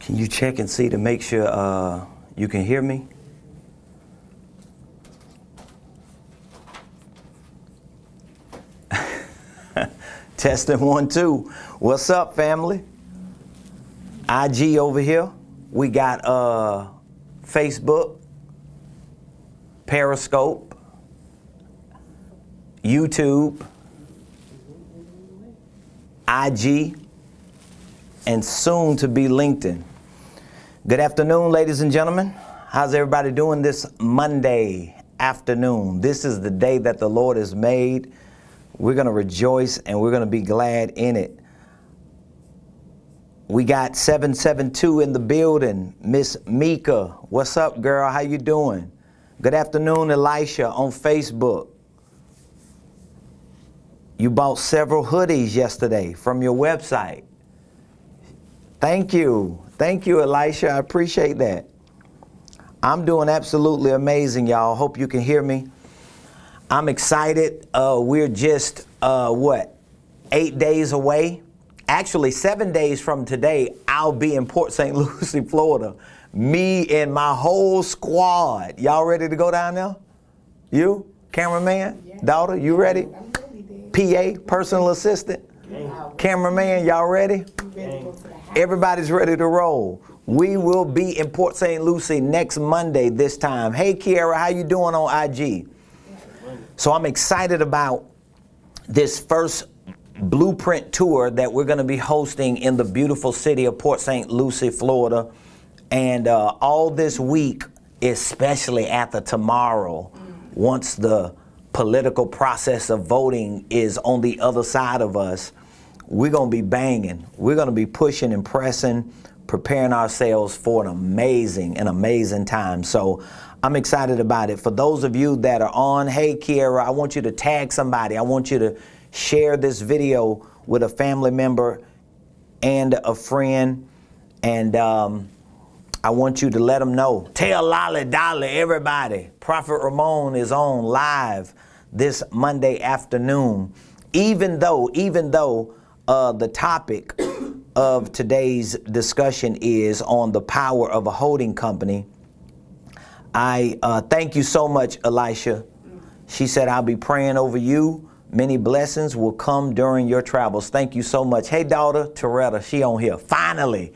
Can you check and see to make sure you can hear me? Testing 1, 2. What's up, family? IG over here. We got Facebook, Periscope, YouTube, IG, and soon to be LinkedIn. Good afternoon, ladies and gentlemen. How's everybody doing this Monday afternoon? This is the day that the Lord has made. We're going to rejoice and we're going to be glad in it. We got 772 in the building. Miss Mika, what's up, girl? How you doing? Good afternoon, Elisha on Facebook. You bought several hoodies yesterday from your website. Thank you. Thank you, Elisha. I appreciate that. I'm doing absolutely amazing, y'all. Hope you can hear me. I'm excited. We're just, 8 days away? Actually, 7 days from today, I'll be in Port St. Lucie, Florida. Me and my whole squad. Y'all ready to go down there? You? Cameraman? Yeah. Daughter, you ready? I'm ready, PA, personal assistant? Yeah. Cameraman, y'all ready? Everybody's ready to roll. We will be in Port St. Lucie next Monday this time. Hey, Kiara, how you doing on IG? So I'm excited about this first blueprint tour that we're going to be hosting in the beautiful city of Port St. Lucie, Florida. And all this week, especially after tomorrow, once the political process of voting is on the other side of us, we're going to be banging. We're going to be pushing and pressing, preparing ourselves for an amazing time. So I'm excited about it. For those of you that are on, hey, Kiara, I want you to tag somebody. I want you to share this video with a family member and a friend. And I want you to let them know. Tell Lolly Dolly, everybody. Prophet Ramon is on live this Monday afternoon. Even though the topic of today's discussion is on the power of a holding company, I thank you so much, Elisha. She said, I'll be praying over you. Many blessings will come during your travels. Thank you so much. Hey, daughter, Toretta, she on here. Finally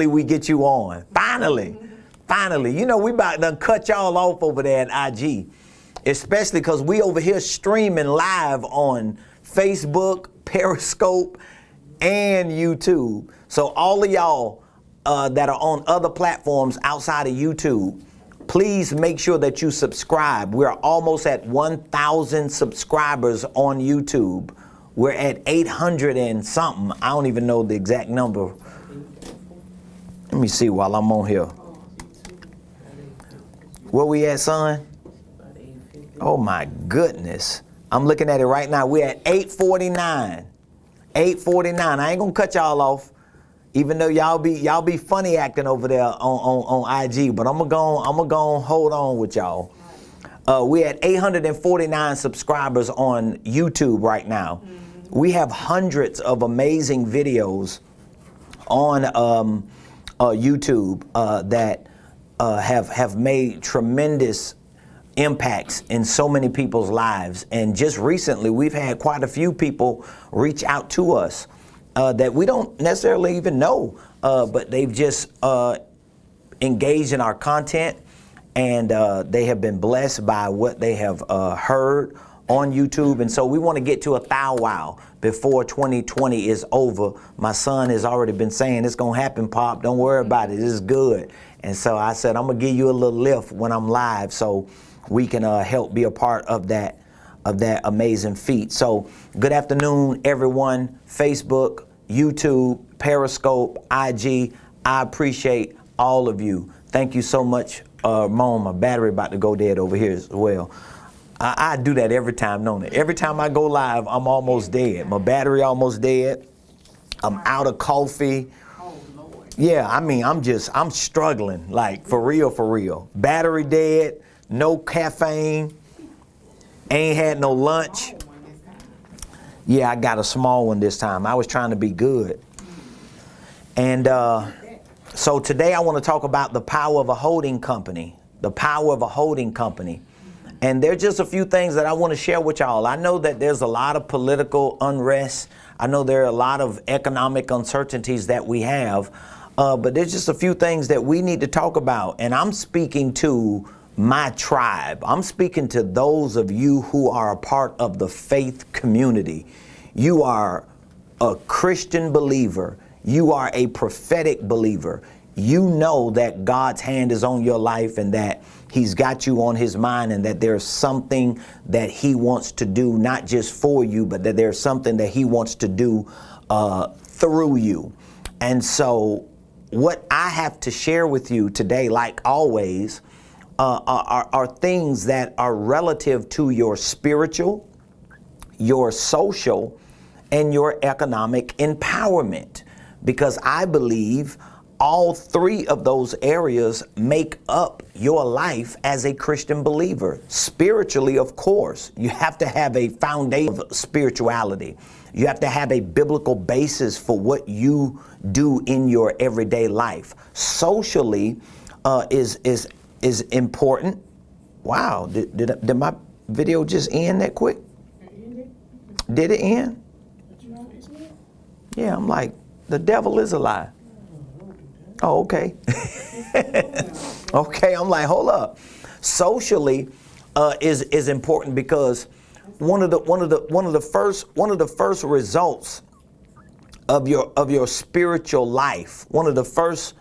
we get you on. Finally. You know, we about to cut y'all off over there at IG, especially because we over here streaming live on Facebook, Periscope, and YouTube. So all of y'all that are on other platforms outside of YouTube, please make sure that you subscribe. We're almost at 1,000 subscribers on YouTube. We're at 800 and something. I don't even know the exact number. Let me see while I'm on here. Where we at, son? Oh my goodness. I'm looking at it right now. We're at 849. 849. I ain't gonna cut y'all off, even though y'all be funny acting over there on IG. But I'm gonna hold on with y'all. We're at 849 subscribers on YouTube right now. We have hundreds of amazing videos on YouTube that have made tremendous impacts in so many people's lives. And just recently, we've had quite a few people reach out to us that we don't necessarily even know, but they've just engaged in our content, and they have been blessed by what they have heard on YouTube. And so we want to get to 1,000 before 2020 is over. My son has already been saying, it's going to happen, Pop. Don't worry about it. This is good. And so I said, I'm going to give you a little lift when I'm live so we can help be a part of that amazing feat. So good afternoon, everyone. Facebook, YouTube, Periscope, IG. I appreciate all of you. Thank you so much. Mom, my battery about to go dead over here as well. I do that every time, don't it? Every time I go live, I'm almost dead. My battery almost dead. I'm out of coffee. Yeah, I mean, I'm struggling, like for real. Battery dead. No caffeine, ain't had no lunch. Yeah, I got a small one this time. I was trying to be good. And So today I want to talk about the power of a holding company, the power of a holding company. And there's just a few things that I want to share with y'all. I know that there's a lot of political unrest. I know there are a lot of economic uncertainties that we have, but there's just a few things that we need to talk about. And I'm speaking to my tribe. I'm speaking to those of you who are a part of the faith community. You are a Christian believer. You are a prophetic believer. You know that God's hand is on your life and that He's got you on His mind and that there's something that He wants to do, not just for you, but that there's something that He wants to do through you. And so what I have to share with you today, like always, are things that are relative to your spiritual, your social, and your economic empowerment. Because I believe all three of those areas make up your life as a Christian believer. Spiritually, of course, you have to have a foundation of spirituality. You have to have a biblical basis for what you do in your everyday life. Socially is important. Wow, did my video just end that quick? Did it end? Yeah, I'm like, the devil is a lie. Oh, okay. Okay, I'm like, hold up. Socially is important because one of the first results of your spiritual life, one of the first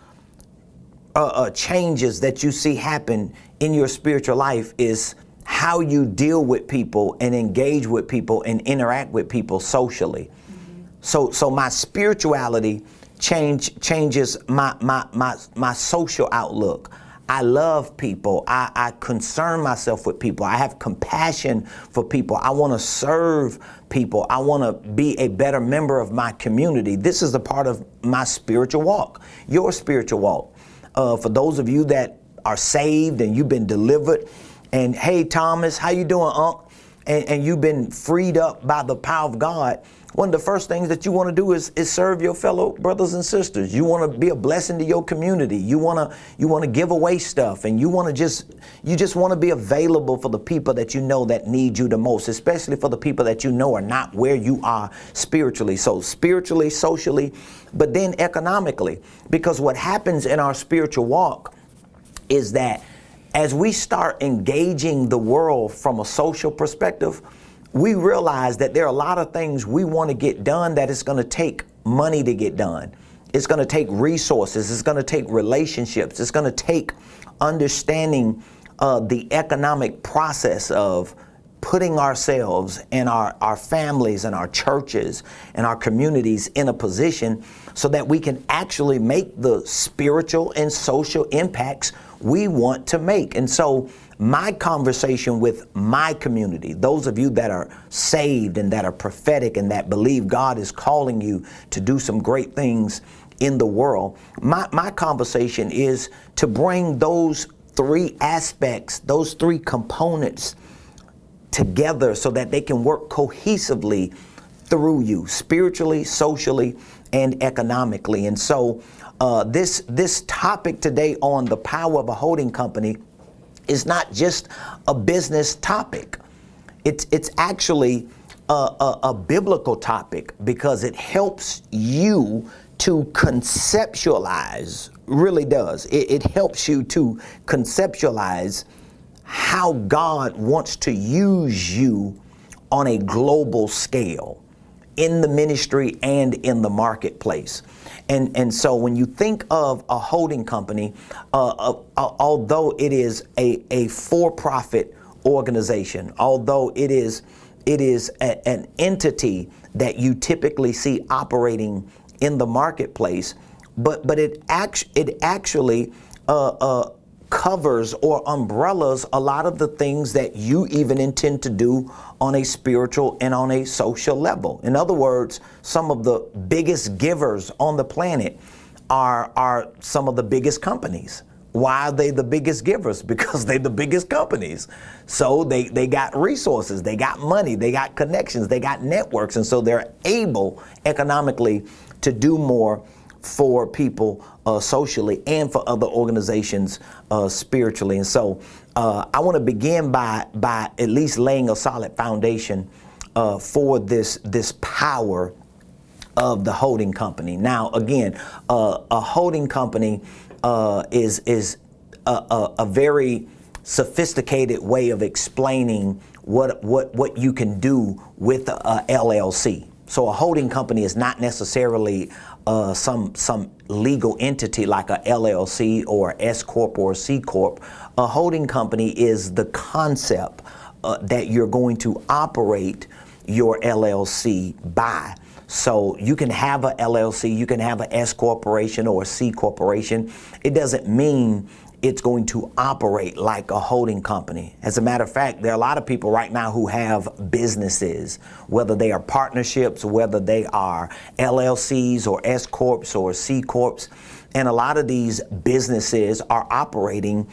changes that you see happen in your spiritual life is how you deal with people and engage with people and interact with people socially. So my spirituality changes my social outlook. I love people. I concern myself with people. I have compassion for people. I want to serve people. I want to be a better member of my community. This is a part of my spiritual walk, your spiritual walk. For those of you that are saved and you've been delivered, and hey, Thomas, how you doing, Unc? And you've been freed up by the power of God. One of the first things that you want to do is serve your fellow brothers and sisters. You want to be a blessing to your community. You want to give away stuff, and you just want to be available for the people that you know that need you the most, especially for the people that you know are not where you are spiritually. So spiritually, socially, but then economically, because what happens in our spiritual walk is that as we start engaging the world from a social perspective, we realize that there are a lot of things we want to get done that it's going to take money to get done. It's going to take resources. It's going to take relationships. It's going to take understanding the economic process of putting ourselves and our families and our churches and our communities in a position so that we can actually make the spiritual and social impacts we want to make. And so my conversation with my community, those of you that are saved and that are prophetic and that believe God is calling you to do some great things in the world, my conversation is to bring those three aspects, those three components together so that they can work cohesively through you, spiritually, socially, and economically. And so this topic today on the power of a holding company is not just a business topic. It's actually a biblical topic because it helps you to conceptualize, really does. It helps you to conceptualize how God wants to use you on a global scale in the ministry and in the marketplace. And so when you think of a holding company, although it is a for-profit organization, although it is an entity that you typically see operating in the marketplace, but it actually covers or umbrellas a lot of the things that you even intend to do on a spiritual and on a social level. In other words, some of the biggest givers on the planet are some of the biggest companies. Why are they the biggest givers? Because they're the biggest companies. So they got resources, they got money, they got connections, they got networks, and so they're able economically to do more for people socially and for other organizations spiritually. And so I want to begin by at least laying a solid foundation for this power of the holding company. Now, again, a holding company is a very sophisticated way of explaining what you can do with a LLC. So a holding company is not necessarily some legal entity like a LLC or S corp or C corp. A holding company is the concept that you're going to operate your LLC by. So you can have a LLC, you can have a S corporation or a C corporation. It doesn't mean it's going to operate like a holding company. As a matter of fact, there are a lot of people right now who have businesses, whether they are partnerships, whether they are LLCs or S corps or C corps. And a lot of these businesses are operating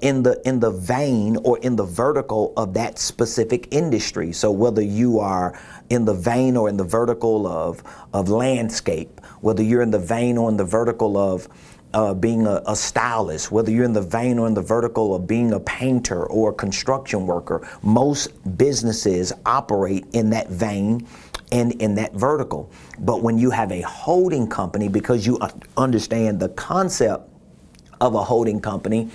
in the vein or in the vertical of that specific industry. So whether you are in the vein or in the vertical of landscape, whether you're in the vein or in the vertical of being a stylist, whether you're in the vein or in the vertical of being a painter or a construction worker, most businesses operate in that vein and in that vertical. But when you have a holding company, because you understand the concept of a holding company,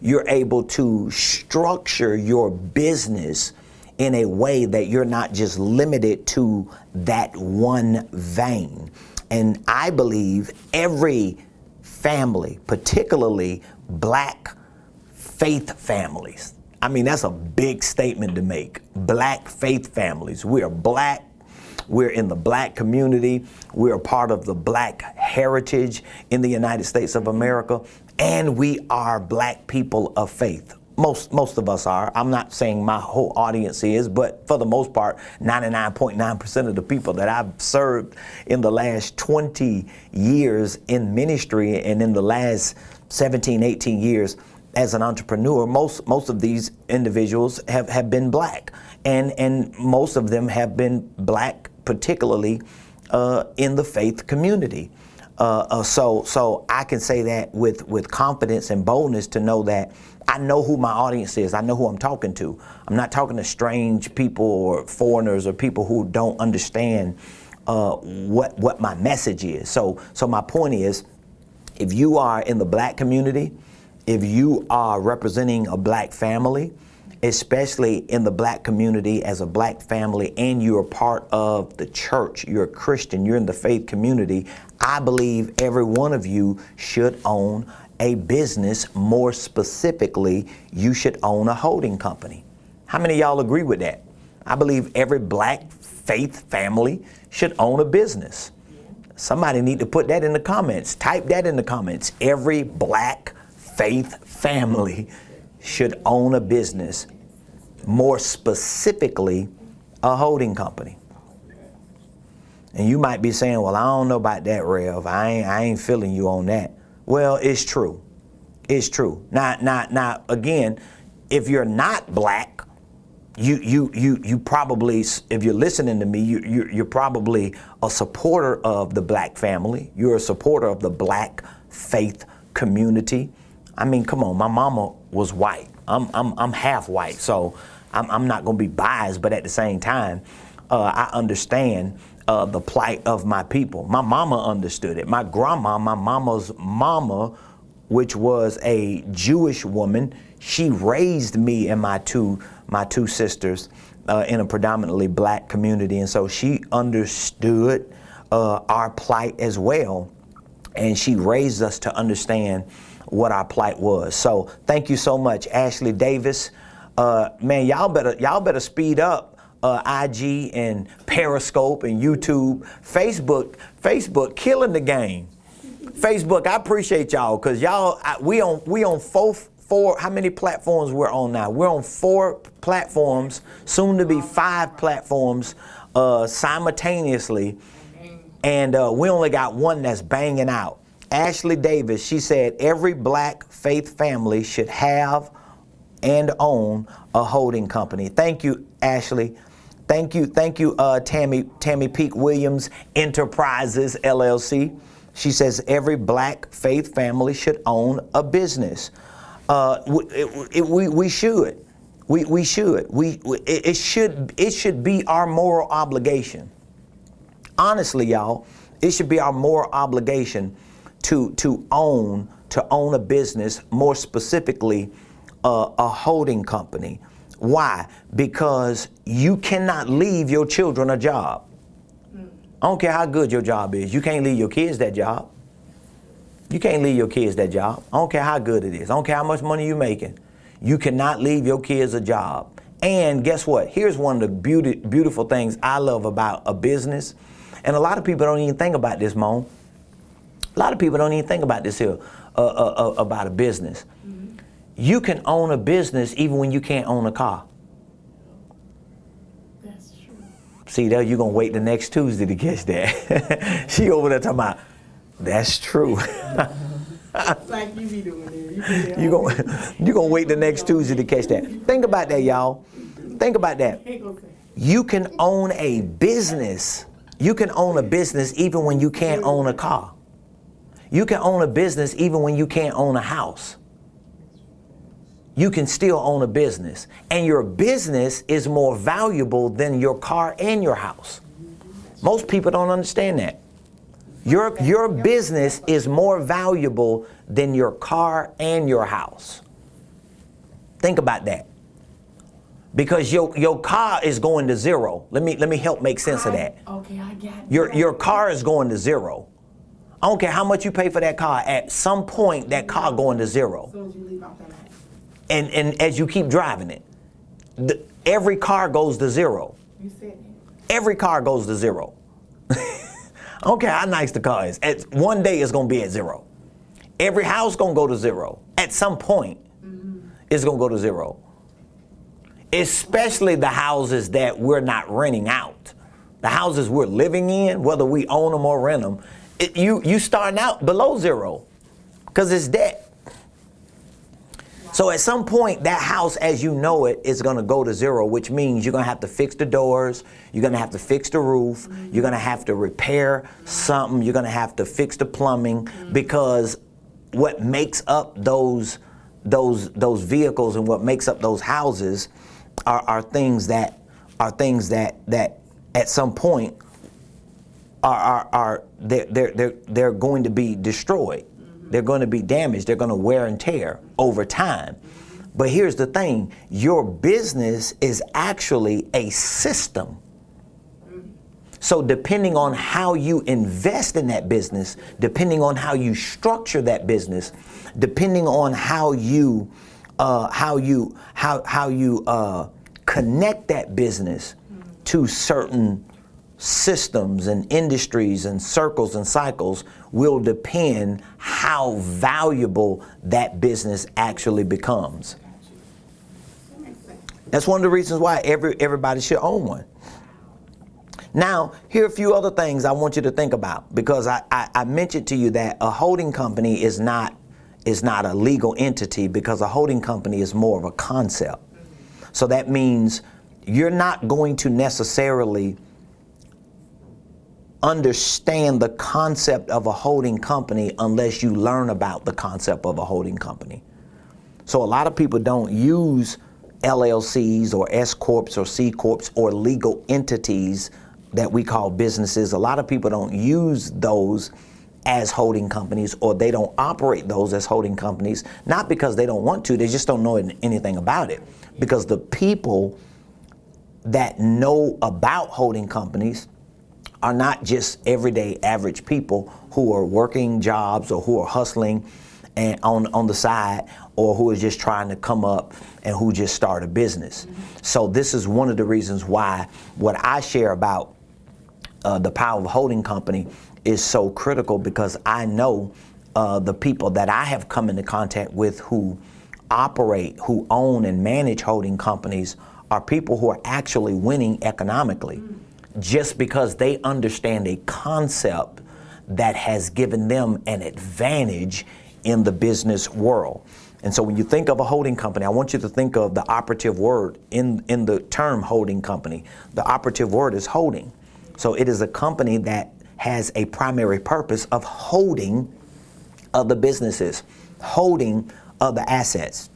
you're able to structure your business in a way that you're not just limited to that one vein. And I believe every family, particularly Black faith families. I mean, that's a big statement to make. Black faith families. We are Black. We're in the Black community. We're a part of the Black heritage in the United States of America. And we are Black people of faith. Most of us are. I'm not saying my whole audience is, but for the most part, 99.9% of the people that I've served in the last 20 years in ministry and in the last 17, 18 years as an entrepreneur, most of these individuals have been Black. And most of them have been Black, particularly in the faith community. So I can say that with confidence and boldness to know that I know who my audience is. I know who I'm talking to. I'm not talking to strange people or foreigners or people who don't understand what my message is. So my point is, if you are in the Black community, if you are representing a Black family, especially in the Black community as a Black family, and you're part of the church, you're a Christian, you're in the faith community, I believe every one of you should own a business. More specifically, you should own a holding company. How many of y'all agree with that? I believe every Black faith family should own a business. Somebody need to put that in the comments. Type that in the comments. Every Black faith family should own a business, more specifically, a holding company. And you might be saying, well, I don't know about that, Rev. I ain't feeling you on that. Well, it's true. It's true. Now, again, if you're not Black, you probably, if you're listening to me, you're probably a supporter of the Black family. You're a supporter of the Black faith community. I mean, come on, my mama was white. I'm half white, so I'm not going to be biased, but at the same time, I understand the plight of my people. My mama understood it. My grandma, my mama's mama, which was a Jewish woman, she raised me and my two sisters in a predominantly Black community, and so she understood our plight as well, and she raised us to understand what our plight was. So thank you so much, Ashley Davis. Man, y'all better speed up. IG and Periscope and YouTube, Facebook killing the game. Facebook, I appreciate y'all, because y'all, we on four, how many platforms we're on now? We're on 4 platforms, soon to be 5 platforms simultaneously, and we only got one that's banging out. Ashley Davis, she said every Black faith family should have and own a holding company. Thank you, Ashley. Thank you, Tammy Peak Williams Enterprises, LLC. She says every black faith family should own a business. We should. We should. It should be our moral obligation. Honestly, y'all, it should be our moral obligation to own a business, more specifically a holding company. Why? Because you cannot leave your children a job. I don't care how good your job is. You can't leave your kids that job. You can't leave your kids that job. I don't care how good it is. I don't care how much money you're making. You cannot leave your kids a job. And guess what? Here's one of the beautiful things I love about a business. And a lot of people don't even think about this, Mo. A lot of people don't even think about this here, about a business. Mm-hmm. You can own a business even when you can't own a car. That's true. See, there you're going to wait the next Tuesday to catch that. She over there talking about, that's true. Like you be doing it. You're going to wait the next Tuesday to catch that. Think about that, y'all. Think about that. You can own a business. You can own a business even when you can't own a car. You can own a business even when you can't own a house. You can still own a business. And your business is more valuable than your car and your house. Most people don't understand that. Your business is more valuable than your car and your house. Think about that. Because your car is going to zero. Let me help make sense of that. Okay, I got it. Your car is going to zero. I don't care how much you pay for that car. At some point, that car going to zero. So as you leave out that house. And as you keep driving it, every car goes to zero. You said it. Every car goes to zero. I don't care how nice the car is. One day it's going to be at zero. Every house going to go to zero. At some point, it's going to go to zero. Especially the houses that we're not renting out. The houses we're living in, whether we own them or rent them, you starting out below zero because it's debt. So at some point, that house as you know it is going to go to zero, which means you're going to have to fix the doors. You're going to have to fix the roof. You're going to have to repair something. You're going to have to fix the plumbing because what makes up those vehicles and what makes up those houses are things that at some point they're going to be destroyed. They're going to be damaged. They're going to wear and tear over time. But here's the thing. Your business is actually a system. So depending on how you invest in that business, depending on how you structure that business, depending on how you connect that business to certain systems and industries and circles and cycles will depend how valuable that business actually becomes. That's one of the reasons why everybody should own one. Now, here are a few other things I want you to think about, because I mentioned to you that a holding company is not a legal entity, because a holding company is more of a concept. So that means you're not going to necessarily understand the concept of a holding company unless you learn about the concept of a holding company. So a lot of people don't use LLCs or S Corps or C Corps or legal entities that we call businesses. A lot of people don't use those as holding companies, or they don't operate those as holding companies, not because they don't want to, they just don't know anything about it. Because the people that know about holding companies are not just everyday average people who are working jobs or who are hustling and on the side, or who are just trying to come up and who just start a business. So this is one of the reasons why what I share about the power of a holding company is so critical, because I know the people that I have come into contact with who operate, who own and manage holding companies are people who are actually winning economically, just because they understand a concept that has given them an advantage in the business world. And so when you think of a holding company, I want you to think of the operative word in the term holding company. The operative word is holding. So it is a company that has a primary purpose of holding other businesses, holding other assets,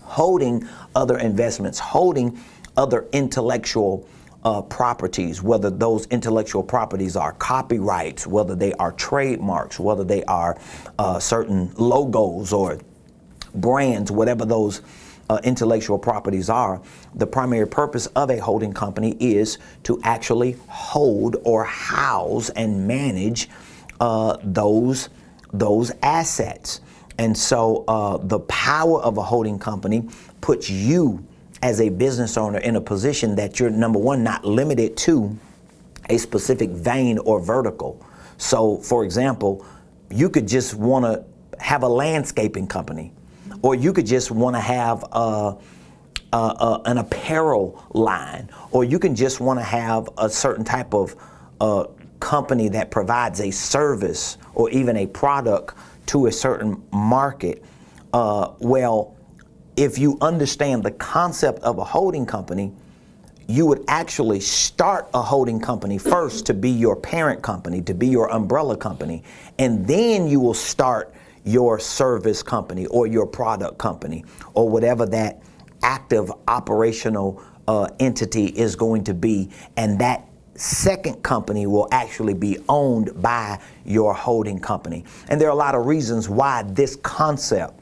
holding other investments, holding other intellectual properties, whether those intellectual properties are copyrights, whether they are trademarks, whether they are certain logos or brands, whatever those intellectual properties are. The primary purpose of a holding company is to actually hold or house and manage those assets. And so the power of a holding company puts you as a business owner in a position that you're, number one, not limited to a specific vein or vertical. So, for example, you could just want to have a landscaping company, or you could just want to have an apparel line, or you can just want to have a certain type of company that provides a service or even a product to a certain market. Well, if you understand the concept of a holding company, you would actually start a holding company first to be your parent company, to be your umbrella company, and then you will start your service company or your product company or whatever that active operational entity is going to be. And that second company will actually be owned by your holding company. And there are a lot of reasons why this concept,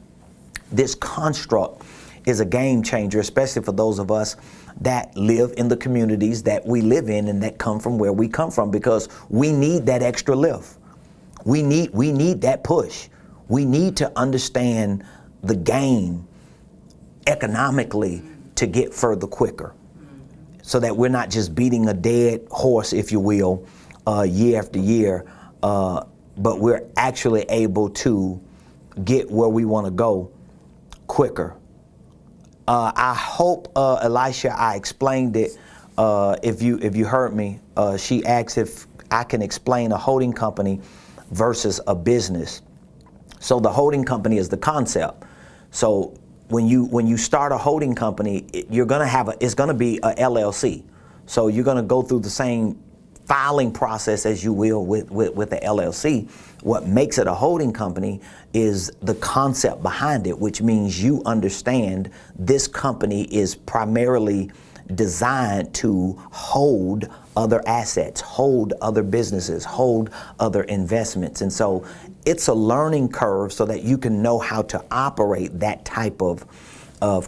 this construct, is a game changer, especially for those of us that live in the communities that we live in and that come from where we come from, because we need that extra lift. We need that push. We need to understand the game economically to get further quicker, so that we're not just beating a dead horse, if you will, year after year, but we're actually able to get where we want to go quicker. I hope, Elisha, I explained it. If you heard me, she asked if I can explain a holding company versus a business. So the holding company is the concept. So when you start a holding company, you're going to have it's going to be a LLC. So you're going to go through the same filing process as you will with the LLC. What makes it a holding company is the concept behind it, which means you understand this company is primarily designed to hold other assets, hold other businesses, hold other investments. And so it's a learning curve so that you can know how to operate that type of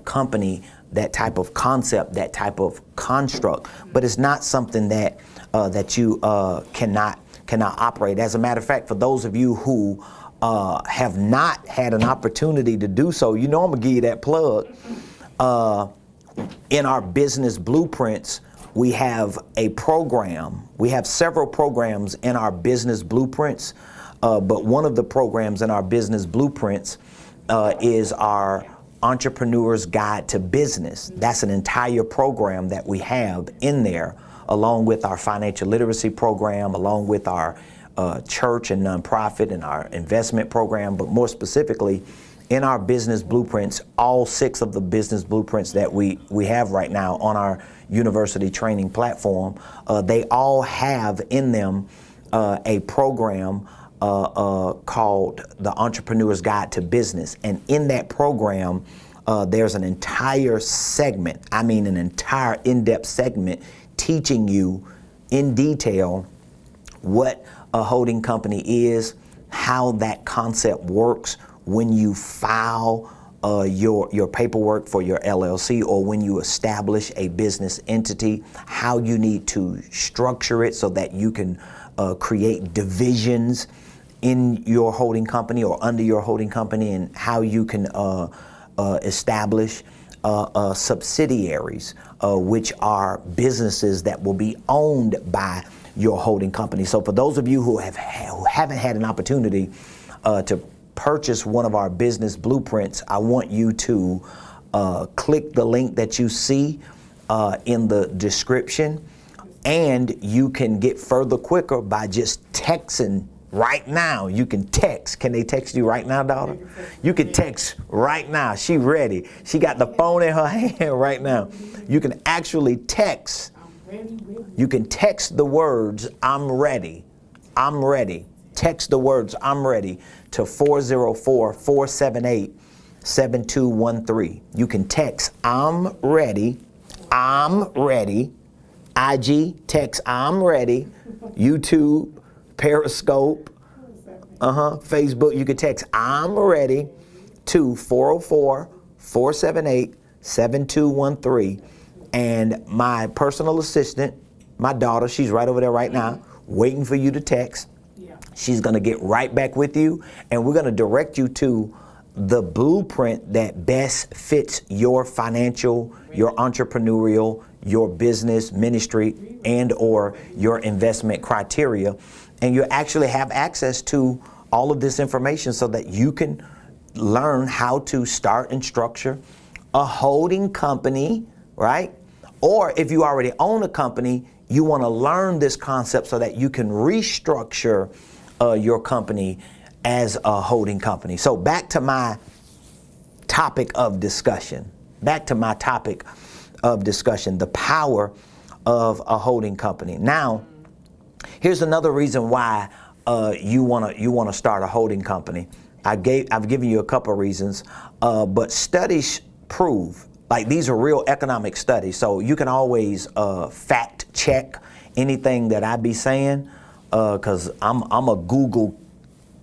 company, that type of concept, that type of construct. But it's not something that you cannot operate. As a matter of fact, for those of you who have not had an opportunity to do so, you know I'm gonna give you that plug. In our business blueprints, we have a program. We have several programs in our business blueprints, but one of the programs in our business blueprints is our Entrepreneur's Guide to Business. That's an entire program that we have in there, along with our financial literacy program, along with our church and nonprofit and our investment program, but more specifically, in our business blueprints, all 6 of the business blueprints that we have right now on our university training platform, they all have in them a program called the Entrepreneur's Guide to Business. And in that program, there's an entire segment, I mean an entire in-depth segment, teaching you in detail what a holding company is, how that concept works when you file your paperwork for your LLC, or when you establish a business entity, how you need to structure it so that you can create divisions in your holding company or under your holding company, and how you can establish subsidiaries, which are businesses that will be owned by your holding company. So for those of you who haven't had an opportunity to purchase one of our business blueprints, I want you to click the link that you see in the description, and you can get further quicker by just texting right now. You can text. Can they text you right now, daughter? You can text right now. She ready. She got the phone in her hand right now. You can actually text. You can text the words, "I'm ready," I'm ready. Text the words I'm ready to 404-478-7213. You can text I'm ready. I'm ready. IG, text I'm ready. YouTube, Periscope, Facebook, you can text I'm ready to 404-478-7213. And my personal assistant, my daughter, she's right over there right now, waiting for you to text. Yeah. She's going to get right back with you, and we're going to direct you to the blueprint that best fits your financial, your entrepreneurial, your business, ministry, and or your investment criteria. And you actually have access to all of this information so that you can learn how to start and structure a holding company, right? Or if you already own a company, you want to learn this concept so that you can restructure your company as a holding company. So back to my topic of discussion. The power of a holding company. Now, here's another reason why you wanna start a holding company. I've given you a couple of reasons, but studies prove, like these are real economic studies, so you can always fact check anything that I be saying, because I'm a Google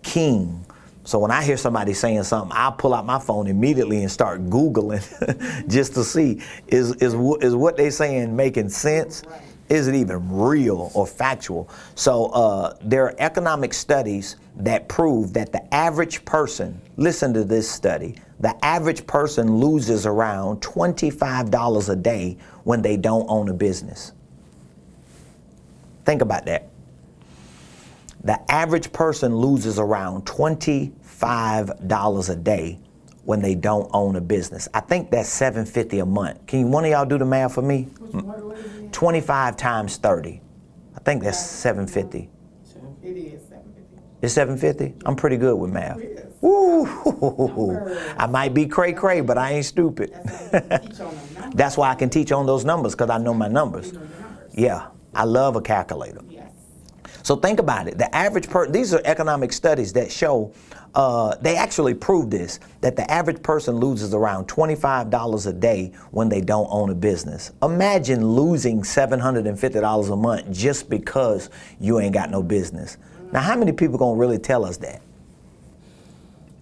king. So when I hear somebody saying something, I'll pull out my phone immediately and start Googling just to see, is what they saying making sense? Is it even real or factual? So there are economic studies that prove that the average person, listen to this study, the average person loses around $25 a day when they don't own a business. Think about that. The average person loses around $25 a day when they don't own a business. I think that's $750 a month. Can one of y'all do the math for me? 25 times 30. I think that's $750. It is $750. It's $750? I'm pretty good with math. Woo! I might be cray-cray, but I ain't stupid. That's why I can teach on those numbers, because I know my numbers. Yeah, I love a calculator. So think about it. The average person, these are economic studies that show, they actually prove this, that the average person loses around $25 a day when they don't own a business. Imagine losing $750 a month just because you ain't got no business. Now, how many people gonna really tell us that?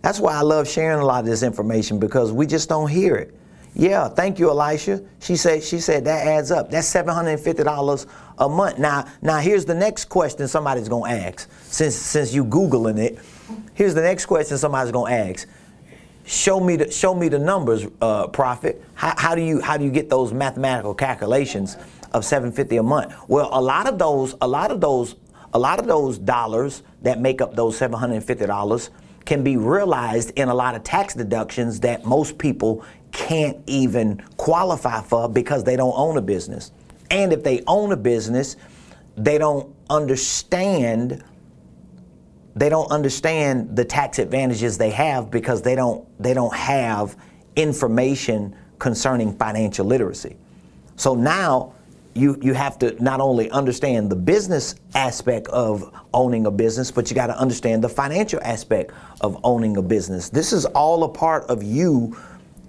That's why I love sharing a lot of this information, because we just don't hear it. Yeah, thank you, Elisha. She said that adds up. That's $750 a month. Now here's the next question somebody's gonna ask. Since you Googling it, here's the next question somebody's gonna ask. Show me the numbers, Prophet. How do you get those mathematical calculations of $750 a month? Well, a lot of those dollars that make up those $750 can be realized in a lot of tax deductions that most people can't even qualify for because they don't own a business. And if they own a business, they don't understand the tax advantages they have because they don't have information concerning financial literacy. So now you have to not only understand the business aspect of owning a business, but you got to understand the financial aspect of owning a business. This is all a part of you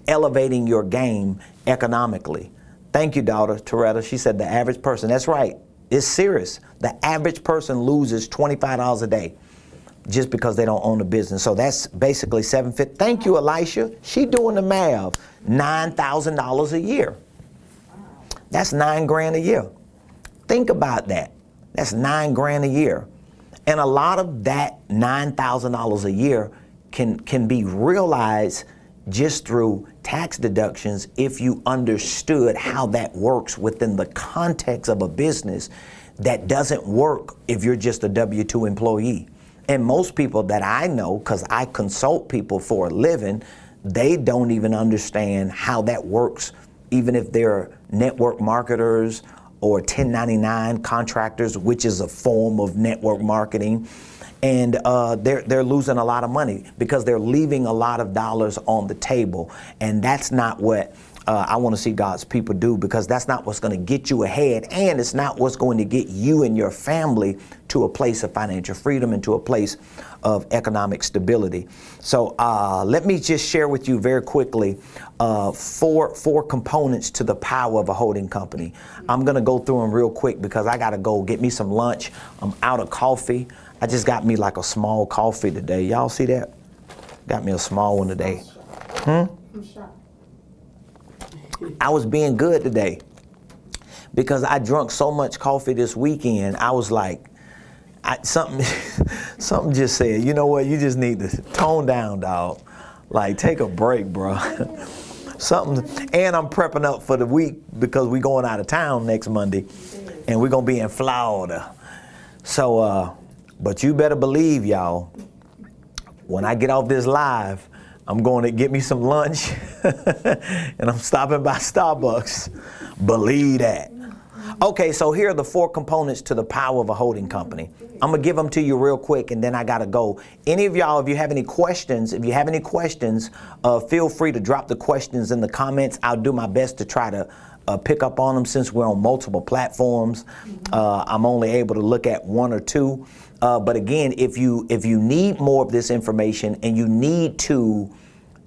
elevating your game economically. Thank you, daughter, Toretta. She said the average person, that's right. It's serious. The average person loses $25 a day just because they don't own a business. So that's basically $750. Thank you, Elisha. She doing the math. $9,000 a year. That's $9,000 a year. Think about that. That's $9,000 a year. And a lot of that $9,000 a year can be realized just through tax deductions if you understood how that works within the context of a business that doesn't work if you're just a W-2 employee. And most people that I know, because I consult people for a living, they don't even understand how that works, even if they're network marketers or 1099 contractors, which is a form of network marketing. And they're losing a lot of money because they're leaving a lot of dollars on the table. And that's not what I want to see God's people do, because that's not what's going to get you ahead, and it's not what's going to get you and your family to a place of financial freedom and to a place of economic stability. So let me just share with you very quickly four components to the power of a holding company. I'm going to go through them real quick because I got to go get me some lunch. I'm out of coffee. I just got me like a small coffee today. Y'all see that? Got me a small one today. I'm shocked. I was being good today because I drunk so much coffee this weekend. I was like, something just said, you know what? You just need to tone down, dog. Like, take a break, bro. And I'm prepping up for the week because we're going out of town next Monday and we're going to be in Florida. So, but you better believe, y'all, when I get off this live, I'm going to get me some lunch and I'm stopping by Starbucks. Believe that. Okay, so here are the four components to the power of a holding company. I'm going to give them to you real quick and then I got to go. Any of y'all, if you have any questions, feel free to drop the questions in the comments. I'll do my best to try to pick up on them since we're on multiple platforms. I'm only able to look at one or two. But again, if you need more of this information and you need to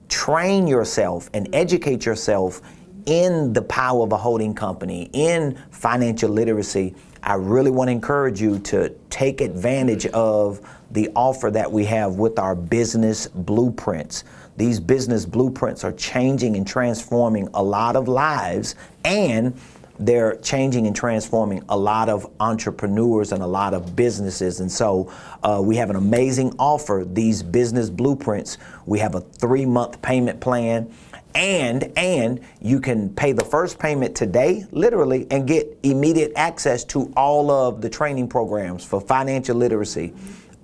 train yourself and educate yourself in the power of a holding company, in financial literacy, I really want to encourage you to take advantage of the offer that we have with our business blueprints. These business blueprints are changing and transforming a lot of lives, and they're changing and transforming a lot of entrepreneurs and a lot of businesses. And so we have an amazing offer, these business blueprints. We have a 3-month payment plan, and you can pay the first payment today, literally, and get immediate access to all of the training programs for financial literacy,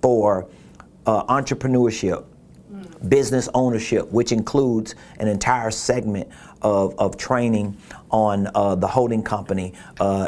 for entrepreneurship, business ownership, which includes an entire segment of training on the holding company.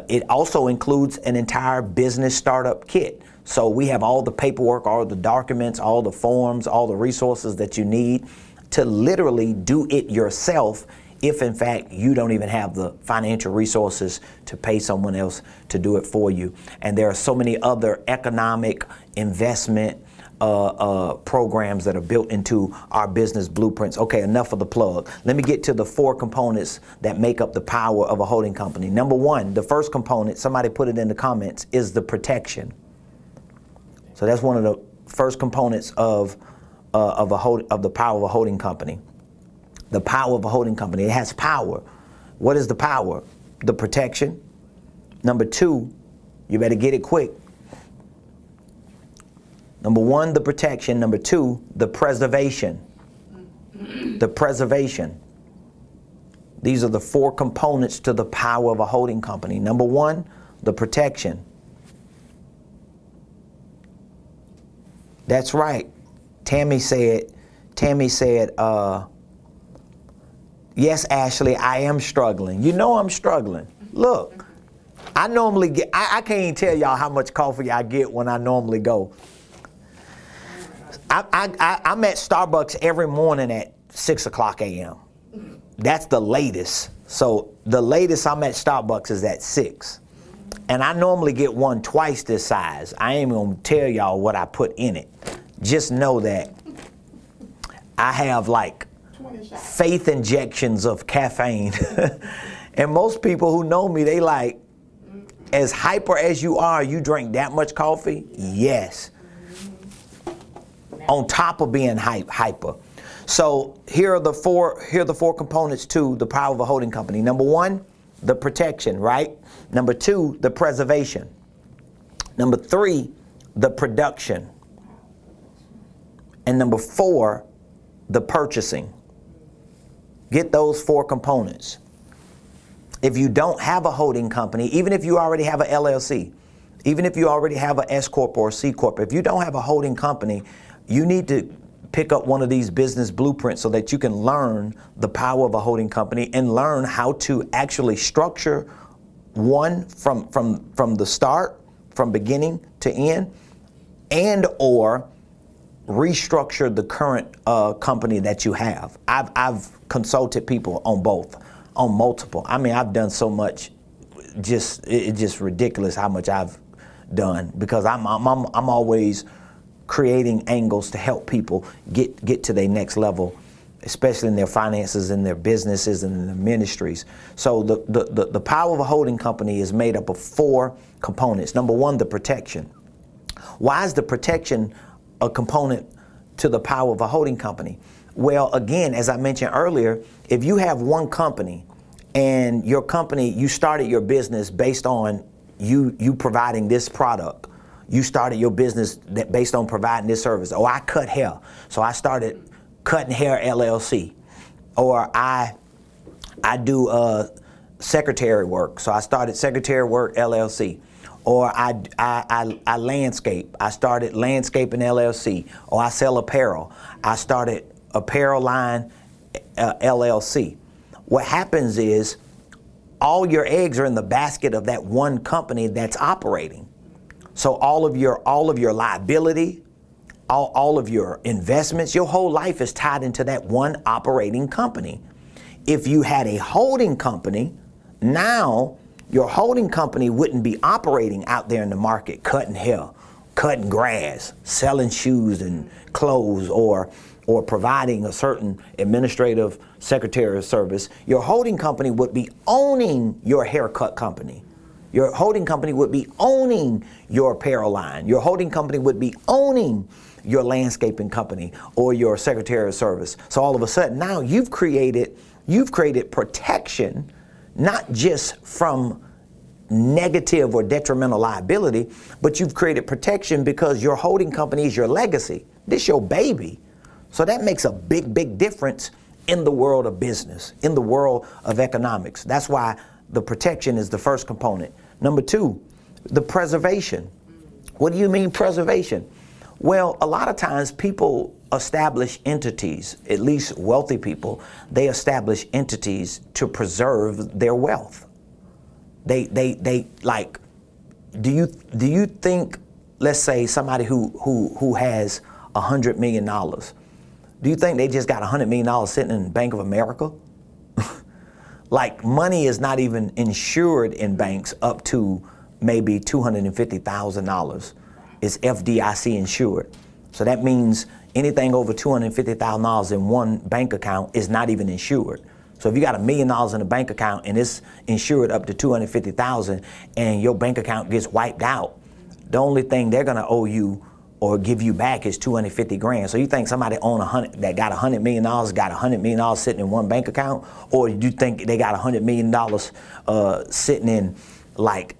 It also includes an entire business startup kit. So we have all the paperwork, all the documents, all the forms, all the resources that you need to literally do it yourself if in fact you don't even have the financial resources to pay someone else to do it for you. And there are so many other economic investment programs that are built into our business blueprints. Okay, enough of the plug. Let me get to the four components that make up the power of a holding company. Number one, the first component, somebody put it in the comments, is the protection. So that's one of the first components of the power of a holding company. The power of a holding company. It has power. What is the power? The protection. Number two, you better get it quick. Number one, the protection. Number two, the preservation. The preservation. These are the four components to the power of a holding company. Number one, the protection. That's right. Tammy said, yes, Ashley, I am struggling. You know I'm struggling. Look, I normally get, I can't even tell y'all how much coffee I get when I normally go. I'm at Starbucks every morning at 6 o'clock a.m. That's the latest. So the latest I'm at Starbucks is at 6. And I normally get one twice this size. I ain't gonna tell y'all what I put in it. Just know that I have like faith injections of caffeine. And most people who know me, they like, as hyper as you are, you drink that much coffee? Yes. On top of being hyper. So here are the four components to the power of a holding company. Number one, the protection, right? Number two, the preservation. Number three, the production. And number four, the purchasing. Get those four components. If you don't have a holding company, even if you already have a LLC, even if you already have an S Corp or a C Corp, if you don't have a holding company, you need to pick up one of these business blueprints so that you can learn the power of a holding company and learn how to actually structure one from the start, from beginning to end, and or restructure the current company that you have. I've consulted people on both on multiple. I mean, I've done so much, it's just ridiculous how much I've done, because I'm always creating angles to help people get to their next level, especially in their finances, in their businesses, and in their ministries. So the power of a holding company is made up of 4 components. Number 1, the protection. Why is the protection a component to the power of a holding company? Well, again, as I mentioned earlier, if you have one company and your company, you started your business based on you providing this product. You started your business based on providing this service. Oh, I cut hair, so I started Cutting Hair LLC. Or I do secretary work, so I started Secretary Work LLC. Or I landscape. I started Landscaping LLC. Or I sell apparel. I started Apparel Line LLC. What happens is all your eggs are in the basket of that one company that's operating. So all of your liability, all of your investments, your whole life is tied into that one operating company. If you had a holding company, now your holding company wouldn't be operating out there in the market, cutting hair, cutting grass, selling shoes and clothes, or providing a certain administrative secretarial service. Your holding company would be owning your haircut company. Your holding company would be owning your apparel line. Your holding company would be owning your landscaping company or your secretarial service. So all of a sudden now you've created protection, not just from negative or detrimental liability, but you've created protection because your holding company is your legacy. This your baby. So that makes a big, big difference in the world of business, in the world of economics. That's why the protection is the first component. Number 2, the preservation. What do you mean preservation? Well, a lot of times people establish entities, at least wealthy people, they establish entities to preserve their wealth. They like, do you think, let's say somebody who has $100 million, do you think they just got $100 million sitting in Bank of America? Like, money is not even insured in banks up to maybe $250,000. It's FDIC insured. So that means anything over $250,000 in one bank account is not even insured. So if you got $1 million in a bank account and it's insured up to $250,000 and your bank account gets wiped out, the only thing they're gonna owe you or give you back is $250,000. So you think somebody that got $100 million got $100 million sitting in one bank account, or you think they got $100 million sitting in like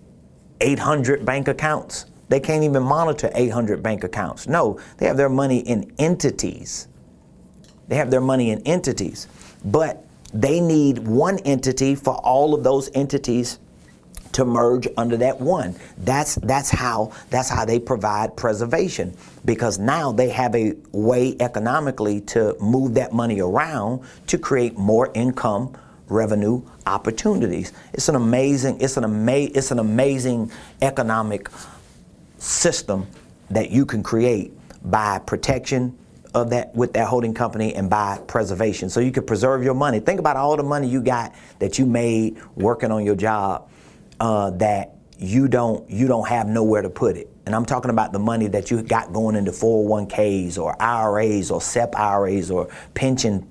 800 bank accounts? They can't even monitor 800 bank accounts. No, they have their money in entities. They have their money in entities, but they need one entity for all of those entities to merge under that one. That's how they provide preservation, because now they have a way economically to move that money around to create more income, revenue opportunities. It's an amazing economic system that you can create by protection of that with that holding company and by preservation. So you can preserve your money. Think about all the money you got that you made working on your job that you don't have nowhere to put it. And I'm talking about the money that you got going into 401ks or IRAs or SEP IRAs or pension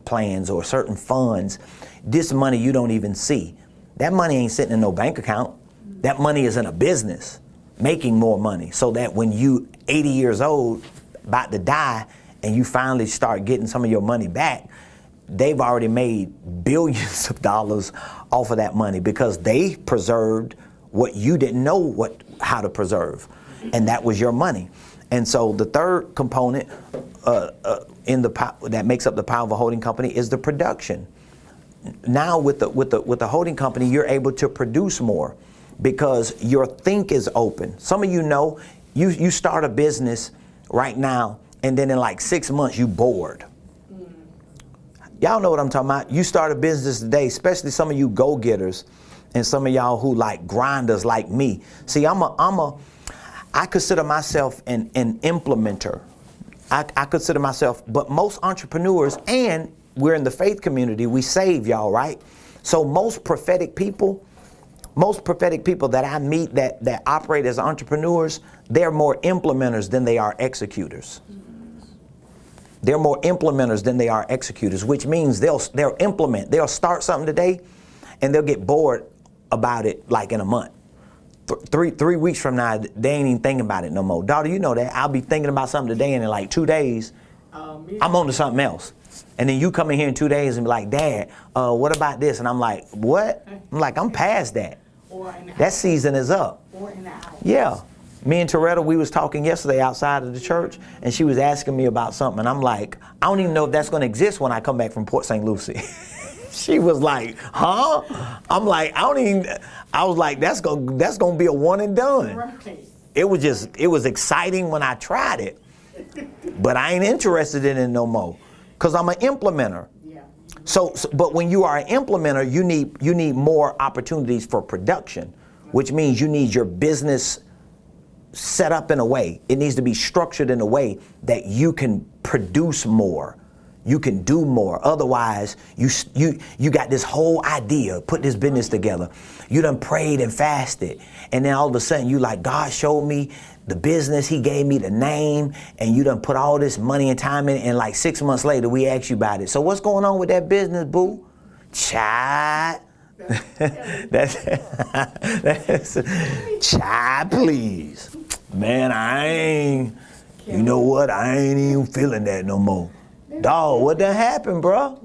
plans or certain funds. This money you don't even see. That money ain't sitting in no bank account. That money is in a business making more money, so that when you 80 years old, about to die, and you finally start getting some of your money back, they've already made billions of dollars off of that money because they preserved what you didn't know how to preserve, and that was your money. And so the third component that makes up the power of a holding company is the production. Now with the holding company, you're able to produce more because your think is open. Some of you know, you start a business right now, and then in like 6 months you bored. Y'all know what I'm talking about. You start a business today, especially some of you go-getters and some of y'all who like grinders like me. See, I consider myself an implementer. I consider myself, but most entrepreneurs, and we're in the faith community, we save y'all, right? So most prophetic people that I meet that operate as entrepreneurs, they're more implementers than they are executors. They're more implementers than they are executors, which means they'll implement. They'll start something today, and they'll get bored about it like in a month. Three weeks from now, they ain't even thinking about it no more. Daughter, you know that. I'll be thinking about something today, and in like 2 days, I'm on to something else. And then you come in here in 2 days and be like, Dad, what about this? And I'm like, what? I'm like, I'm past that. That season is up. Yeah. Me and Toretta, we was talking yesterday outside of the church, and she was asking me about something, and I'm like, I don't even know if that's going to exist when I come back from Port St. Lucie. She was like, huh? I'm like, I was like, that's gonna be a one and done. Right. It was exciting when I tried it, but I ain't interested in it no more, because I'm an implementer. Yeah. But when you are an implementer, you need more opportunities for production, which means you need your business set up in a way. It needs to be structured in a way that you can produce more. You can do more. Otherwise, you got this whole idea, put this business together. You done prayed and fasted. And then all of a sudden you like, God showed me the business. He gave me the name, and you done put all this money and time in it. And like 6 months later, we ask you about it. So what's going on with that business, boo? Child. that's child, please. Man, you know what? I ain't even feeling that no more. Dog, what done happened, bro?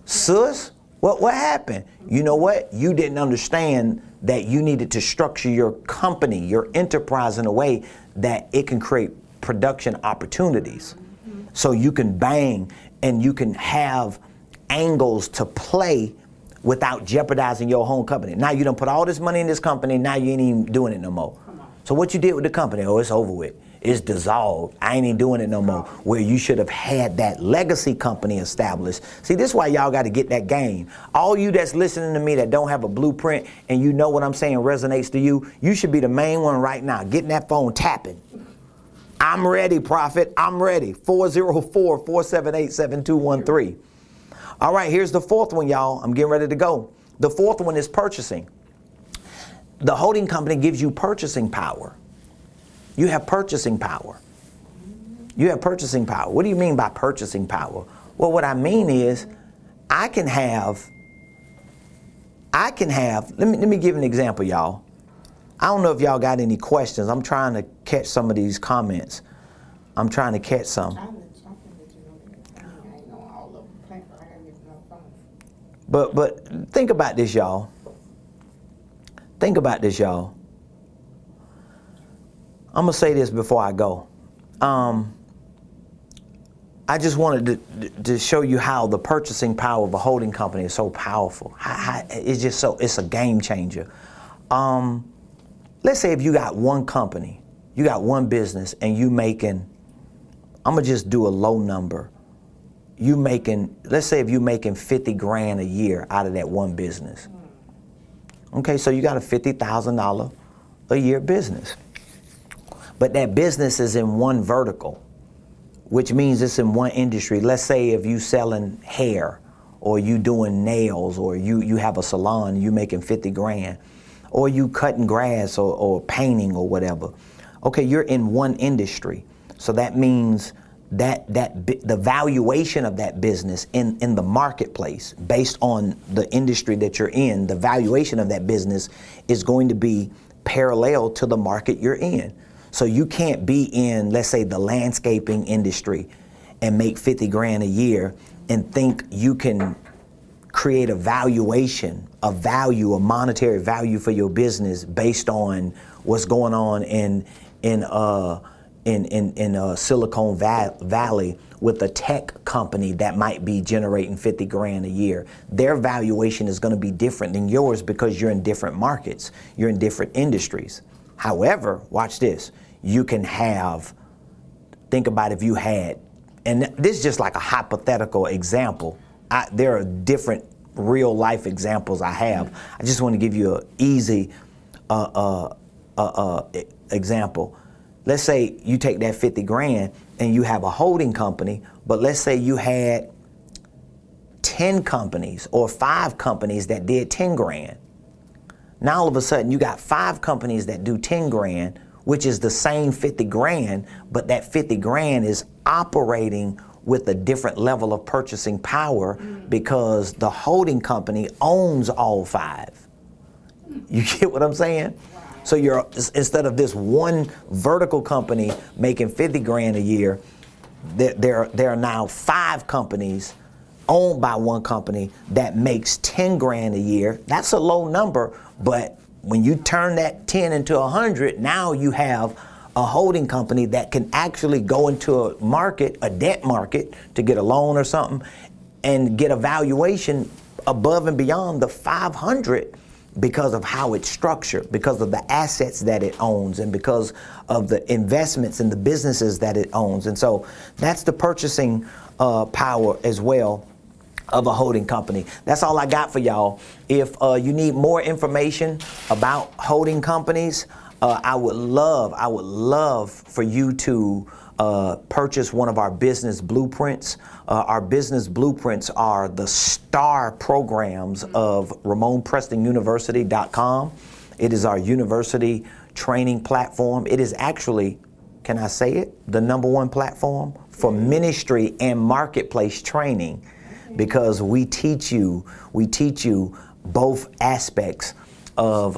Sus, what happened? You know what? You didn't understand that you needed to structure your company, your enterprise in a way that it can create production opportunities. So you can bang and you can have angles to play without jeopardizing your home company. Now you done put all this money in this company, now you ain't even doing it no more. So what you did with the company, it's over with. It's dissolved. I ain't even doing it no more. Where you should have had that legacy company established. See, this is why y'all got to get that game. All you that's listening to me that don't have a blueprint and you know what I'm saying resonates to you, you should be the main one right now. Getting that phone tapping. I'm ready, Prophet. I'm ready. 404-478-7213. All right, here's the fourth one, y'all. I'm getting ready to go. The fourth one is purchasing. The holding company gives you purchasing power. You have purchasing power. You have purchasing power. What do you mean by purchasing power? Well, what I mean is I can have, let me give an example, y'all. I don't know if y'all got any questions. I'm trying to catch some of these comments. I'm trying to catch some. But think about this, y'all. Think about this, y'all. I'm going to say this before I go. I just wanted to show you how the purchasing power of a holding company is so powerful. It's a game changer. Let's say if you got one company, you got one business, and you making, I'm going to just do a low number. Let's say if you making 50 grand a year out of that one business. Okay, so you got a $50,000 a year business. But that business is in one vertical, which means it's in one industry. Let's say if you selling hair, or you doing nails, or you have a salon, you making 50 grand, or you cutting grass or painting or whatever. Okay, you're in one industry. So that means that the valuation of that business in the marketplace, based on the industry that you're in, the valuation of that business is going to be parallel to the market you're in. So you can't be in, let's say, the landscaping industry and make 50 grand a year and think you can create a valuation, a monetary value for your business based on what's going on in Silicon Valley with a tech company that might be generating 50 grand a year. Their valuation is going to be different than yours because you're in different markets. You're in different industries. However, watch this. You can have, think about if you had, and this is just like a hypothetical example. There are different real life examples I have. I just want to give you an easy example. Let's say you take that 50 grand and you have a holding company, but let's say you had 10 companies or 5 companies that did 10 grand. Now all of a sudden you got 5 companies that do 10 grand, which is the same 50 grand, but that 50 grand is operating with a different level of purchasing power because the holding company owns all 5. You get what I'm saying? So you're, instead of this one vertical company making 50 grand a year, there are now 5 companies owned by one company that makes 10 grand a year. That's a low number, but when you turn that 10 into 100, now you have a holding company that can actually go into a market, a debt market, to get a loan or something and get a valuation above and beyond the 500 because of how it's structured, because of the assets that it owns, and because of the investments in the businesses that it owns. And so that's the purchasing power as well of a holding company. That's all I got for y'all. If you need more information about holding companies, I would love for you to purchase one of our business blueprints. Our business blueprints are the star programs of RamonPrestonUniversity.com. It is our university training platform. It is actually, can I say it, the #1 platform for ministry and marketplace training, because we teach you both aspects of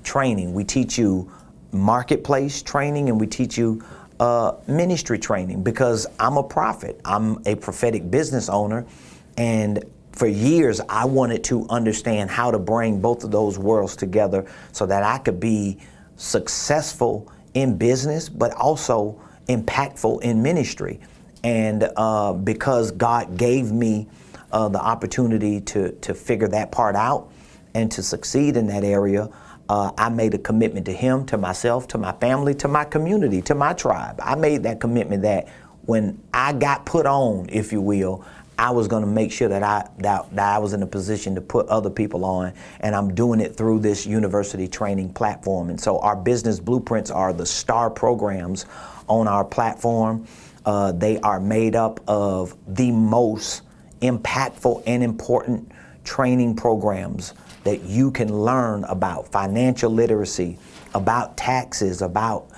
training. We teach you marketplace training and we teach you ministry training, because I'm a prophet. I'm a prophetic business owner, and for years I wanted to understand how to bring both of those worlds together so that I could be successful in business but also impactful in ministry. And because God gave me the opportunity to figure that part out and to succeed in that area, I made a commitment to Him, to myself, to my family, to my community, to my tribe. I made that commitment that when I got put on, if you will, I was going to make sure that I was in a position to put other people on, and I'm doing it through this university training platform. And so our business blueprints are the star programs on our platform. They are made up of the most impactful and important training programs that you can learn about financial literacy, about taxes, about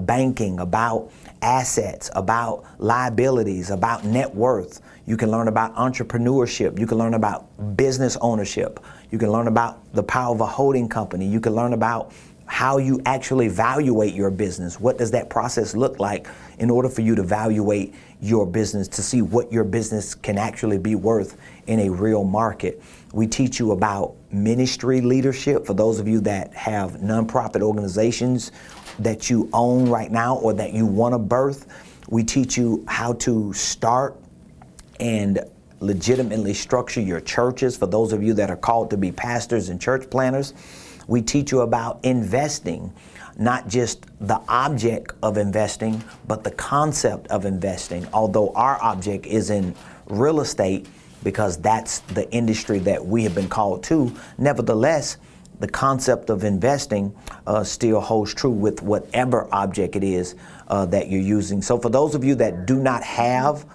banking, about assets, about liabilities, about net worth. You can learn about entrepreneurship. You can learn about business ownership. You can learn about the power of a holding company. You can learn about how you actually evaluate your business. What does that process look like in order for you to evaluate your business, to see what your business can actually be worth in a real market? We teach you about ministry leadership for those of you that have nonprofit organizations that you own right now or that you want to birth. We teach you how to start and legitimately structure your churches for those of you that are called to be pastors and church planners. We teach you about investing, not just the object of investing, but the concept of investing. Although our object is in real estate, because that's the industry that we have been called to, nevertheless, the concept of investing still holds true with whatever object it is that you're using. So for those of you that do not have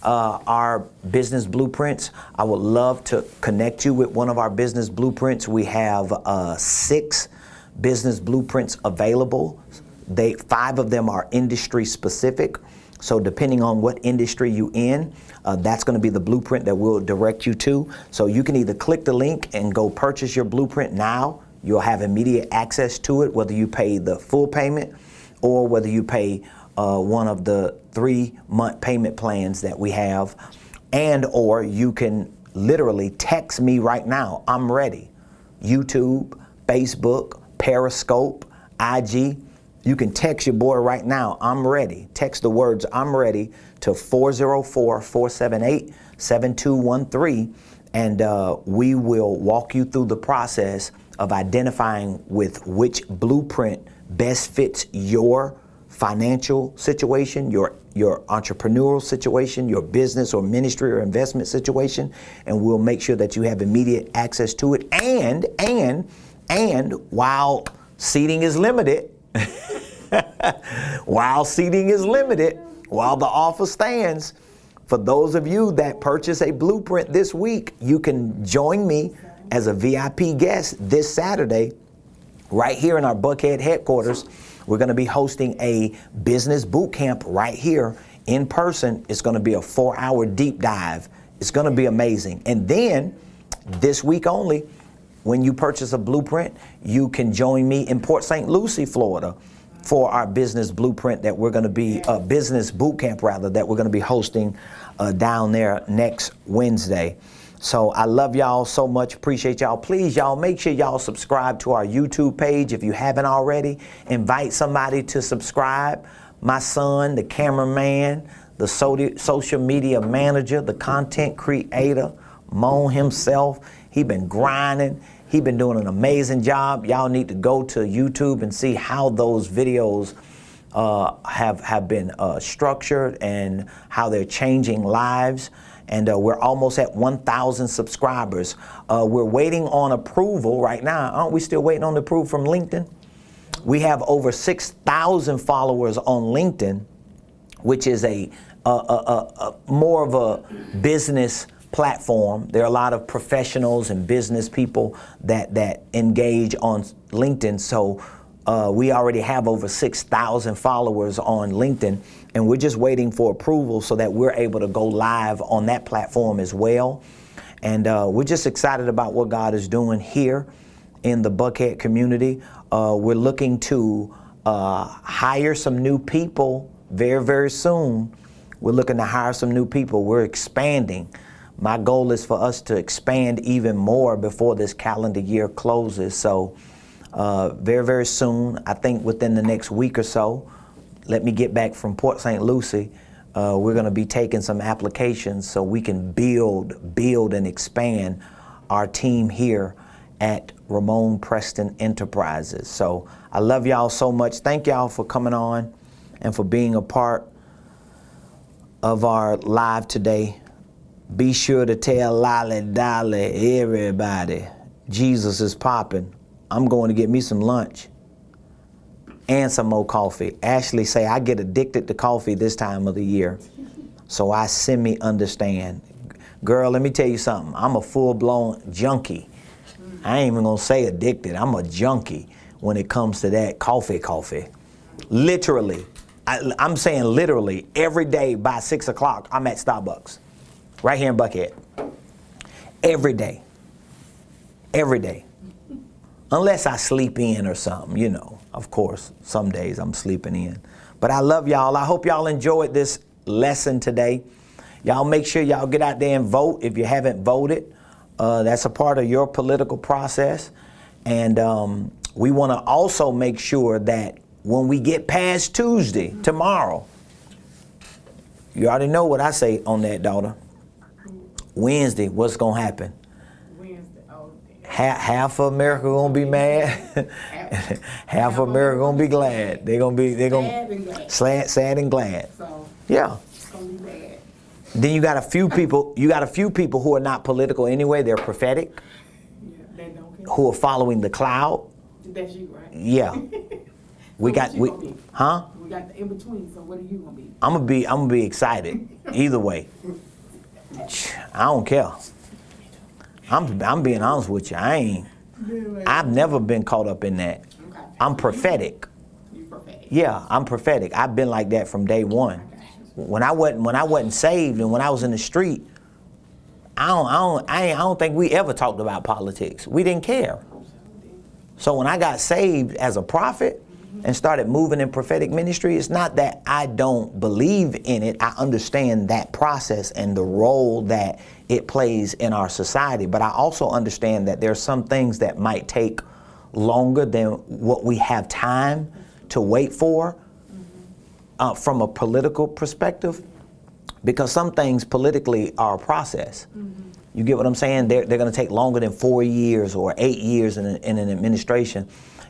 our business blueprints, I would love to connect you with one of our business blueprints. We have 6 business blueprints available. 5 of them are industry specific. So depending on what industry you in, that's going to be the blueprint that we'll direct you to. So you can either click the link and go purchase your blueprint now. You'll have immediate access to it, whether you pay the full payment or whether you pay one of the 3-month payment plans that we have, and or you can literally text me right now. I'm ready. YouTube, Facebook, Periscope, IG. You can text your boy right now. I'm ready. Text the words "I'm ready" to 404-478-7213, and we will walk you through the process of identifying with which blueprint best fits your financial situation, your entrepreneurial situation, your business or ministry or investment situation, and we'll make sure that you have immediate access to it. And while seating is limited, while the offer stands, For those of you that purchase a blueprint this week, you can join me as a VIP guest this Saturday right here in our Buckhead headquarters. We're going to be hosting a business boot camp right here in person. It's going to be a 4-hour deep dive. It's going to be amazing. And then this week only, when you purchase a blueprint, you can join me in Port St. Lucie, Florida, for our business blueprint that we're going to be, business boot camp rather, that we're going to be hosting down there next Wednesday. So I love y'all so much. Appreciate y'all. Please, y'all, make sure y'all subscribe to our YouTube page if you haven't already. Invite somebody to subscribe. My son, the cameraman, the social media manager, the content creator, Moan himself. He been grinding. He been doing an amazing job. Y'all need to go to YouTube and see how those videos have been structured and how they're changing lives. And we're almost at 1,000 subscribers. We're waiting on approval right now. Aren't we still waiting on the approval from LinkedIn? We have over 6,000 followers on LinkedIn, which is a more of a business platform. There are a lot of professionals and business people that engage on LinkedIn. So we already have over 6,000 followers on LinkedIn, and we're just waiting for approval so that we're able to go live on that platform as well. And we're just excited about what God is doing here in the Buckhead community. We're looking to hire some new people very, very soon. We're looking to hire some new people. We're expanding. My goal is for us to expand even more before this calendar year closes. So very, very soon, I think within the next week or so, let me get back from Port St. Lucie. We're going to be taking some applications so we can build and expand our team here at Ramon Preston Enterprises. So I love y'all so much. Thank y'all for coming on and for being a part of our live today. Be sure to tell Lolly Dolly, everybody, Jesus is popping. I'm going to get me some lunch and some more coffee. Ashley say I get addicted to coffee this time of the year, so I semi-understand. Girl, let me tell you something. I'm a full-blown junkie. I ain't even gonna say addicted. I'm a junkie when it comes to that coffee. Literally, I'm saying literally, every day by 6 o'clock, I'm at Starbucks. Right here in Buckhead. Every day. Unless I sleep in or something, you know. Of course, some days I'm sleeping in. But I love y'all. I hope y'all enjoyed this lesson today. Y'all make sure y'all get out there and vote if you haven't voted. That's a part of your political process. And we want to also make sure that when we get past Tuesday, tomorrow, you already know what I say on that, daughter. Wednesday, what's gonna happen? Wednesday, Half of America gonna be mad. Half of America gonna be glad. They're gonna sad and glad. So yeah. it's gonna be bad. Then you got a few people. You got a few people who are not political anyway. They're prophetic. Yeah, they don't care. Who are following the cloud. That's you, right? Yeah. We got gonna be? huh? We got the in between. So what are you gonna be? I'm gonna be excited either way. I don't care. I'm being honest with you. I've never been caught up in that. Okay. I'm prophetic. You prophetic. Yeah, I'm prophetic. I've been like that from day one. When I wasn't saved and when I was in the street, I don't think we ever talked about politics. We didn't care. So when I got saved as a prophet and started moving in prophetic ministry, it's not that I don't believe in it. I understand that process and the role that it plays in our society. But I also understand that there are some things that might take longer than what we have time to wait for from a political perspective, because some things politically are a process. You get what I'm saying? They're going to take longer than 4 years or 8 years in an administration,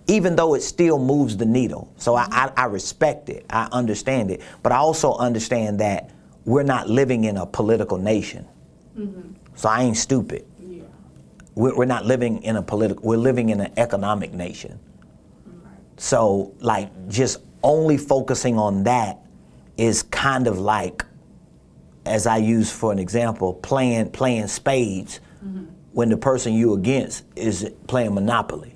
even though it still moves the needle. So I respect it. I understand it. But I also understand that we're not living in a political nation. So I ain't stupid. Yeah. We're not living in a political, we're living in an economic nation. So like just only focusing on that is kind of like as I use for an example, playing spades when the person you against is playing Monopoly.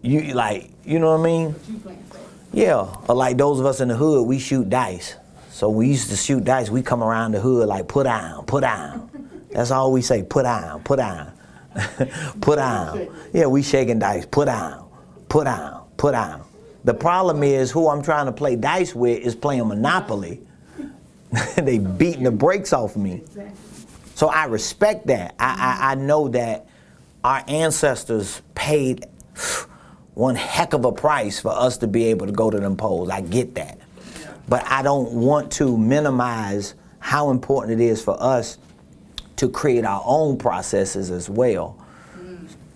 You like, you know what I mean? But you playing safe. Yeah, or like those of us in the hood, we shoot dice. So we used to shoot dice, we come around the hood like, put down, put down. That's all we say, put down, put down, put down. Yeah, we shaking dice, put down, put down, put down. The problem is who I'm trying to play dice with is playing Monopoly. They beating the brakes off me. Exactly. So I respect that. I know that our ancestors paid one heck of a price for us to be able to go to them polls. I get that. But I don't want to minimize how important it is for us to create our own processes as well.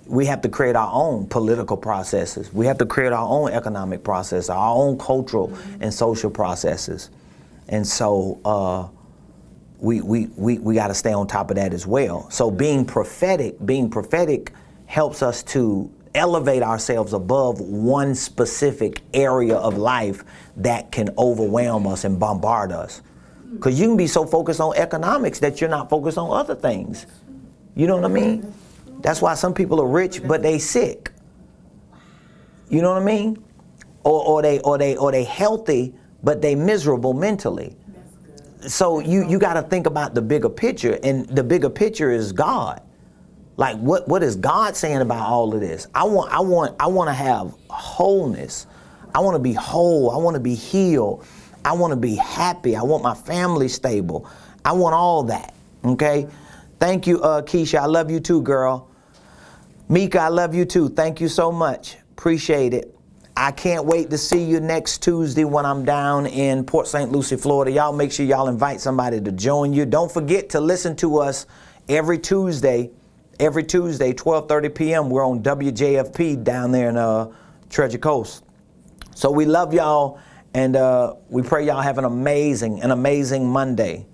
We have to create our own political processes. We have to create our own economic process, our own cultural and social processes. And so we got to stay on top of that as well. So being prophetic helps us to elevate ourselves above one specific area of life that can overwhelm us and bombard us. Because you can be so focused on economics that you're not focused on other things. You know what I mean? That's why some people are rich but they sick. You know what I mean? Or they healthy but they miserable mentally. So you got to think about the bigger picture, and the bigger picture is God. Like what is God saying about all of this? I want to have wholeness. I want to be whole. I want to be healed. I want to be happy. I want my family stable. I want all that. Okay? Thank you, Keisha. I love you too, girl. Mika, I love you too. Thank you so much. Appreciate it. I can't wait to see you next Tuesday when I'm down in Port St. Lucie, Florida. Y'all make sure y'all invite somebody to join you. Don't forget to listen to us every Tuesday, 12:30 p.m. We're on WJFP down there in Treasure Coast. So we love y'all, and we pray y'all have an amazing Monday.